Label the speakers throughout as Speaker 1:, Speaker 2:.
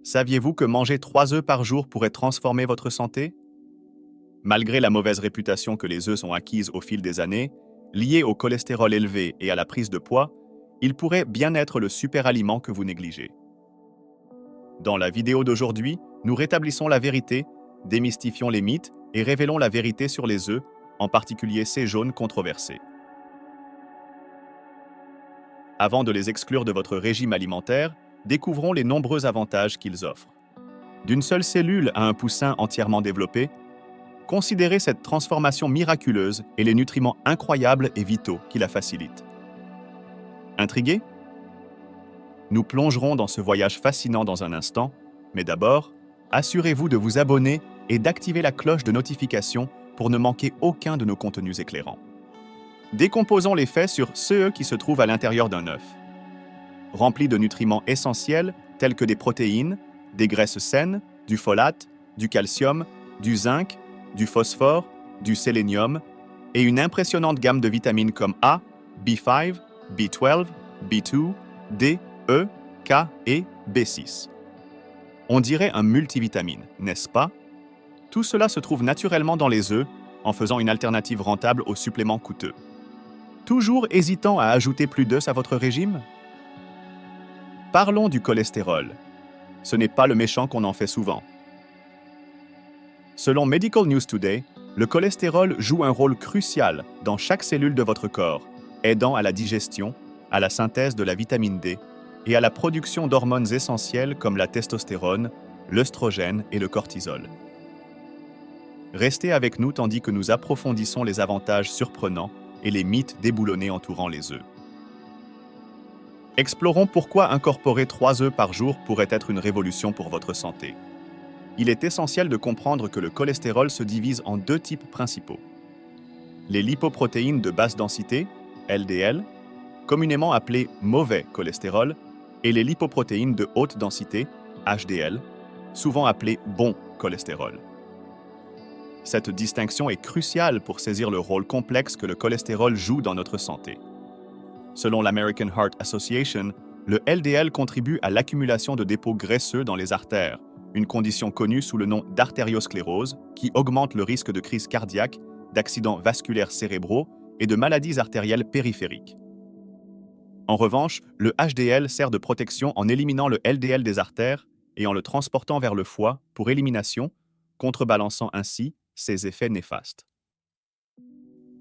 Speaker 1: Saviez-vous que manger 3 œufs par jour pourrait transformer votre santé? Malgré la mauvaise réputation que les œufs sont acquises au fil des années, liée au cholestérol élevé et à la prise de poids, ils pourraient bien être le super aliment que vous négligez. Dans la vidéo d'aujourd'hui, nous rétablissons la vérité, démystifions les mythes et révélons la vérité sur les œufs, en particulier ces jaunes controversés. Avant de les exclure de votre régime alimentaire, découvrons les nombreux avantages qu'ils offrent. D'une seule cellule à un poussin entièrement développé, considérez cette transformation miraculeuse et les nutriments incroyables et vitaux qui la facilitent. Intrigué? Nous plongerons dans ce voyage fascinant dans un instant, mais d'abord, assurez-vous de vous abonner et d'activer la cloche de notification pour ne manquer aucun de nos contenus éclairants. Décomposons les faits sur ceux qui se trouvent à l'intérieur d'un œuf. Remplis de nutriments essentiels tels que des protéines, des graisses saines, du folate, du calcium, du zinc, du phosphore, du sélénium et une impressionnante gamme de vitamines comme A, B5, B12, B2, D, E, K et B6. On dirait un multivitamine, n'est-ce pas? Tout cela se trouve naturellement dans les œufs, en faisant une alternative rentable aux suppléments coûteux. Toujours hésitant à ajouter plus d'œufs à votre régime? Parlons du cholestérol. Ce n'est pas le méchant qu'on en fait souvent. Selon Medical News Today, le cholestérol joue un rôle crucial dans chaque cellule de votre corps, aidant à la digestion, à la synthèse de la vitamine D et à la production d'hormones essentielles comme la testostérone, l'œstrogène et le cortisol. Restez avec nous tandis que nous approfondissons les avantages surprenants et les mythes déboulonnés entourant les œufs. Explorons pourquoi incorporer 3 œufs par jour pourrait être une révolution pour votre santé. Il est essentiel de comprendre que le cholestérol se divise en 2 types principaux. Les lipoprotéines de basse densité, LDL, communément appelées mauvais cholestérol, et les lipoprotéines de haute densité, HDL, souvent appelées bon cholestérol. Cette distinction est cruciale pour saisir le rôle complexe que le cholestérol joue dans notre santé. Selon l'American Heart Association, le LDL contribue à l'accumulation de dépôts graisseux dans les artères, une condition connue sous le nom d'artériosclérose qui augmente le risque de crise cardiaque, d'accidents vasculaires cérébraux et de maladies artérielles périphériques. En revanche, le HDL sert de protection en éliminant le LDL des artères et en le transportant vers le foie pour élimination, contrebalançant ainsi ses effets néfastes.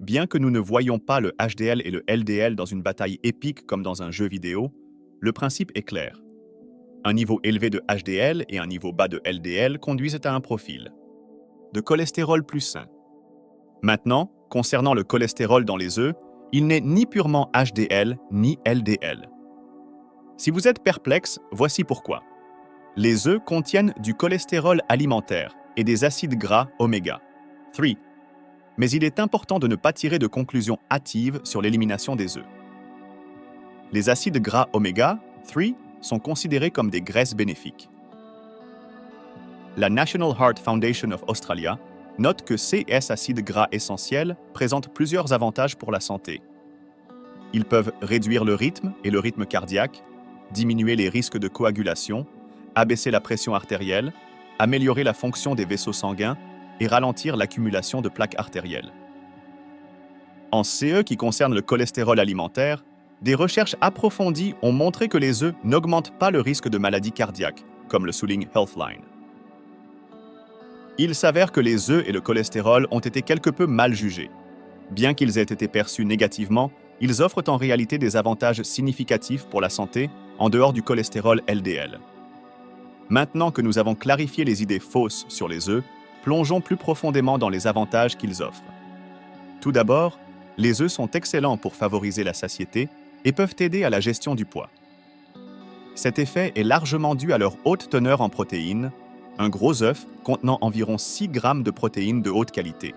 Speaker 1: Bien que nous ne voyions pas le HDL et le LDL dans une bataille épique comme dans un jeu vidéo, le principe est clair. Un niveau élevé de HDL et un niveau bas de LDL conduisent à un profil de cholestérol plus sain. Maintenant, concernant le cholestérol dans les œufs, il n'est ni purement HDL ni LDL. Si vous êtes perplexe, voici pourquoi. Les œufs contiennent du cholestérol alimentaire et des acides gras oméga 3. Mais il est important de ne pas tirer de conclusions hâtives sur l'élimination des œufs. Les acides gras oméga 3 sont considérés comme des graisses bénéfiques. La National Heart Foundation of Australia note que ces acides gras essentiels présentent plusieurs avantages pour la santé. Ils peuvent réduire le rythme et le rythme cardiaque, diminuer les risques de coagulation, abaisser la pression artérielle, améliorer la fonction des vaisseaux sanguins et ralentir l'accumulation de plaques artérielles. En ce qui concerne le cholestérol alimentaire, des recherches approfondies ont montré que les œufs n'augmentent pas le risque de maladies cardiaques, comme le souligne Healthline. Il s'avère que les œufs et le cholestérol ont été quelque peu mal jugés. Bien qu'ils aient été perçus négativement, ils offrent en réalité des avantages significatifs pour la santé en dehors du cholestérol LDL. Maintenant que nous avons clarifié les idées fausses sur les œufs, plongeons plus profondément dans les avantages qu'ils offrent. Tout d'abord, les œufs sont excellents pour favoriser la satiété et peuvent aider à la gestion du poids. Cet effet est largement dû à leur haute teneur en protéines, un gros œuf contenant environ 6 grammes de protéines de haute qualité.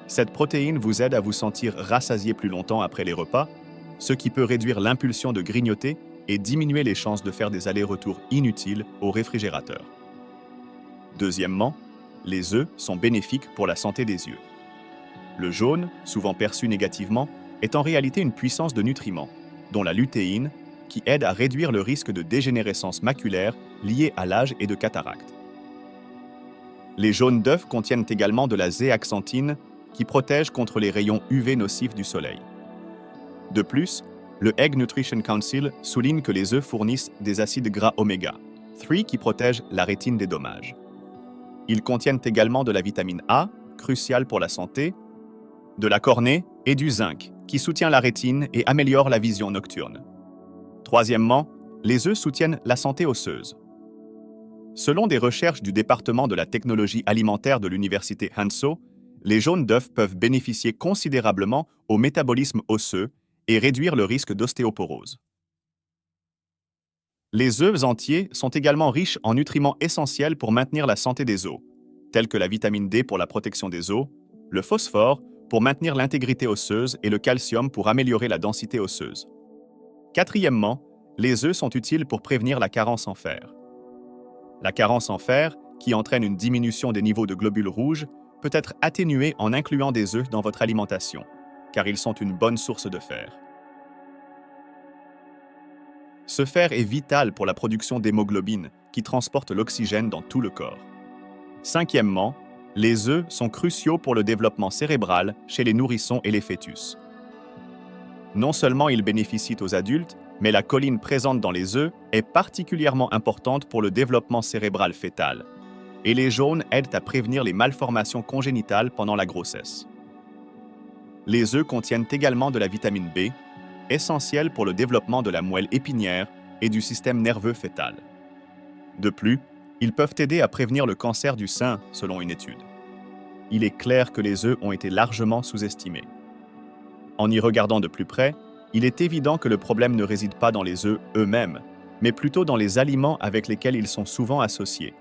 Speaker 1: Cette protéine vous aide à vous sentir rassasié plus longtemps après les repas, ce qui peut réduire l'impulsion de grignoter et diminuer les chances de faire des allers-retours inutiles au réfrigérateur. Deuxièmement, les œufs sont bénéfiques pour la santé des yeux. Le jaune, souvent perçu négativement, est en réalité une puissance de nutriments, dont la lutéine, qui aident à réduire le risque de dégénérescence maculaire liée à l'âge et de cataracte. Les jaunes d'œufs contiennent également de la zéaxanthine qui protège contre les rayons UV nocifs du soleil. De plus, le Egg Nutrition Council souligne que les œufs fournissent des acides gras oméga 3 qui protègent la rétine des dommages. Ils contiennent également de la vitamine A, cruciale pour la santé, de la cornée et du zinc, qui soutient la rétine et améliore la vision nocturne. Troisièmement, les œufs soutiennent la santé osseuse. Selon des recherches du département de la technologie alimentaire de l'université Hanso, les jaunes d'œufs peuvent bénéficier considérablement au métabolisme osseux et réduire le risque d'ostéoporose. Les œufs entiers sont également riches en nutriments essentiels pour maintenir la santé des os, tels que la vitamine D pour la protection des os, le phosphore pour maintenir l'intégrité osseuse et le calcium pour améliorer la densité osseuse. Quatrièmement, les œufs sont utiles pour prévenir la carence en fer. La carence en fer, qui entraîne une diminution des niveaux de globules rouges, peut être atténuée en incluant des œufs dans votre alimentation, car ils sont une bonne source de fer. Ce fer est vital pour la production d'hémoglobine, qui transporte l'oxygène dans tout le corps. Cinquièmement, les œufs sont cruciaux pour le développement cérébral chez les nourrissons et les fœtus. Non seulement ils bénéficient aux adultes, mais la choline présente dans les œufs est particulièrement importante pour le développement cérébral fœtal. Et les jaunes aident à prévenir les malformations congénitales pendant la grossesse. Les œufs contiennent également de la vitamine B, essentielle pour le développement de la moelle épinière et du système nerveux fœtal. De plus, ils peuvent aider à prévenir le cancer du sein, selon une étude. Il est clair que les œufs ont été largement sous-estimés. En y regardant de plus près, il est évident que le problème ne réside pas dans les œufs eux-mêmes, mais plutôt dans les aliments avec lesquels ils sont souvent associés,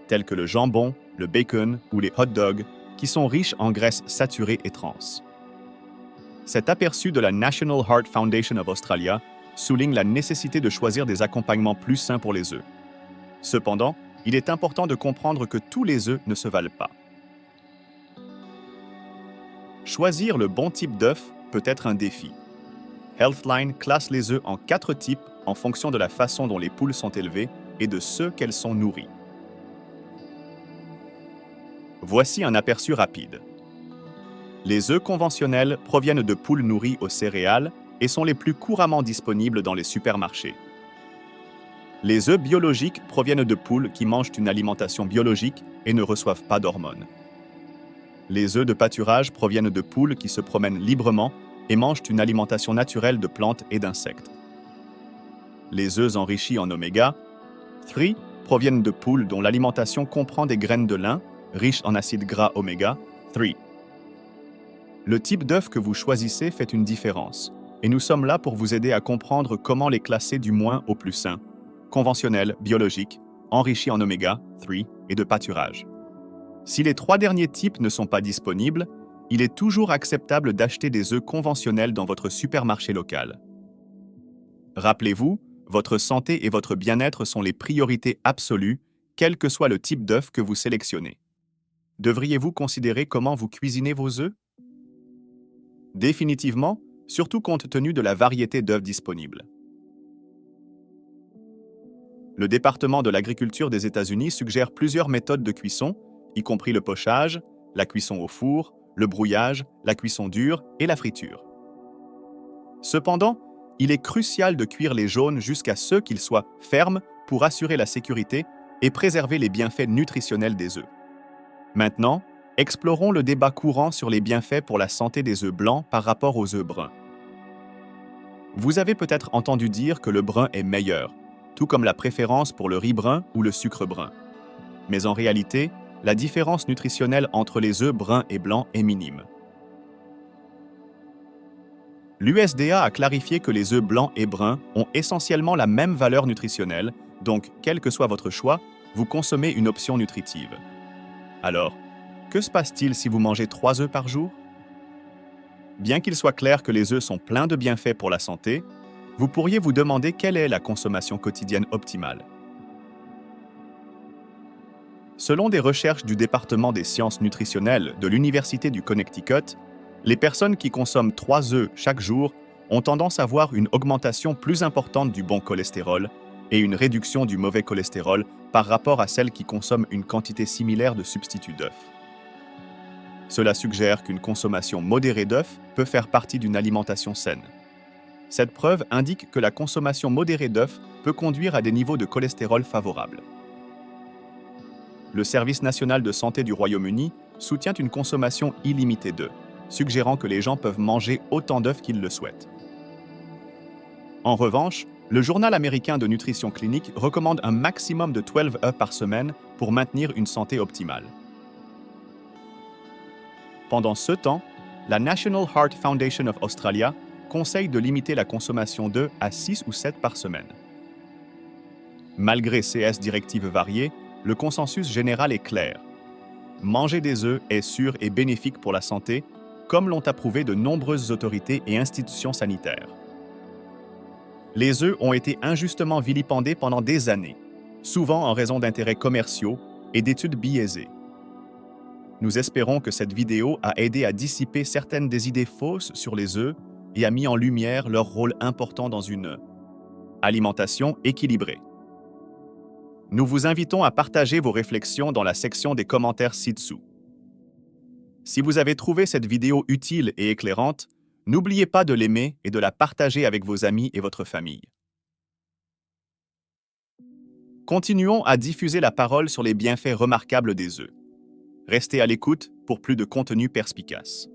Speaker 1: tels que le jambon, le bacon ou les hot dogs, qui sont riches en graisses saturées et trans. Cet aperçu de la National Heart Foundation of Australia souligne la nécessité de choisir des accompagnements plus sains pour les œufs. Cependant, il est important de comprendre que tous les œufs ne se valent pas. Choisir le bon type d'œuf peut être un défi. Healthline classe les œufs en 4 types en fonction de la façon dont les poules sont élevées et de ceux qu'elles sont nourries. Voici un aperçu rapide. Les œufs conventionnels proviennent de poules nourries aux céréales et sont les plus couramment disponibles dans les supermarchés. Les œufs biologiques proviennent de poules qui mangent une alimentation biologique et ne reçoivent pas d'hormones. Les œufs de pâturage proviennent de poules qui se promènent librement et mangent une alimentation naturelle de plantes et d'insectes. Les œufs enrichis en oméga 3 proviennent de poules dont l'alimentation comprend des graines de lin, riches en acides gras oméga 3. Le type d'œuf que vous choisissez fait une différence, et nous sommes là pour vous aider à comprendre comment les classer du moins au plus sain, conventionnel, biologique, enrichi en oméga 3 et de pâturage. Si les 3 derniers types ne sont pas disponibles, il est toujours acceptable d'acheter des œufs conventionnels dans votre supermarché local. Rappelez-vous, votre santé et votre bien-être sont les priorités absolues, quel que soit le type d'œuf que vous sélectionnez. Devriez-vous considérer comment vous cuisinez vos œufs? Définitivement, surtout compte tenu de la variété d'œufs disponibles. Le département de l'agriculture des États-Unis suggère plusieurs méthodes de cuisson, y compris le pochage, la cuisson au four, le brouillage, la cuisson dure et la friture. Cependant, il est crucial de cuire les jaunes jusqu'à ce qu'ils soient fermes pour assurer la sécurité et préserver les bienfaits nutritionnels des œufs. Maintenant, explorons le débat courant sur les bienfaits pour la santé des œufs blancs par rapport aux œufs bruns. Vous avez peut-être entendu dire que le brun est meilleur, tout comme la préférence pour le riz brun ou le sucre brun. Mais en réalité, la différence nutritionnelle entre les œufs bruns et blancs est minime. L'USDA a clarifié que les œufs blancs et bruns ont essentiellement la même valeur nutritionnelle, donc quel que soit votre choix, vous consommez une option nutritive. Alors, que se passe-t-il si vous mangez 3 œufs par jour? Bien qu'il soit clair que les œufs sont pleins de bienfaits pour la santé, vous pourriez vous demander quelle est la consommation quotidienne optimale. Selon des recherches du département des sciences nutritionnelles de l'Université du Connecticut, les personnes qui consomment 3 œufs chaque jour ont tendance à voir une augmentation plus importante du bon cholestérol et une réduction du mauvais cholestérol par rapport à celles qui consomment une quantité similaire de substituts d'œufs. Cela suggère qu'une consommation modérée d'œufs peut faire partie d'une alimentation saine. Cette preuve indique que la consommation modérée d'œufs peut conduire à des niveaux de cholestérol favorables. Le Service national de santé du Royaume-Uni soutient une consommation illimitée d'œufs, suggérant que les gens peuvent manger autant d'œufs qu'ils le souhaitent. En revanche, le Journal américain de nutrition clinique recommande un maximum de 12 œufs par semaine pour maintenir une santé optimale. Pendant ce temps, la National Heart Foundation of Australia conseille de limiter la consommation d'œufs à 6 ou 7 par semaine. Malgré ces directives variées, le consensus général est clair. Manger des œufs est sûr et bénéfique pour la santé, comme l'ont approuvé de nombreuses autorités et institutions sanitaires. Les œufs ont été injustement vilipendés pendant des années, souvent en raison d'intérêts commerciaux et d'études biaisées. Nous espérons que cette vidéo a aidé à dissiper certaines des idées fausses sur les œufs et a mis en lumière leur rôle important dans une alimentation équilibrée. Nous vous invitons à partager vos réflexions dans la section des commentaires ci-dessous. Si vous avez trouvé cette vidéo utile et éclairante, n'oubliez pas de l'aimer et de la partager avec vos amis et votre famille. Continuons à diffuser la parole sur les bienfaits remarquables des œufs. Restez à l'écoute pour plus de contenu perspicace.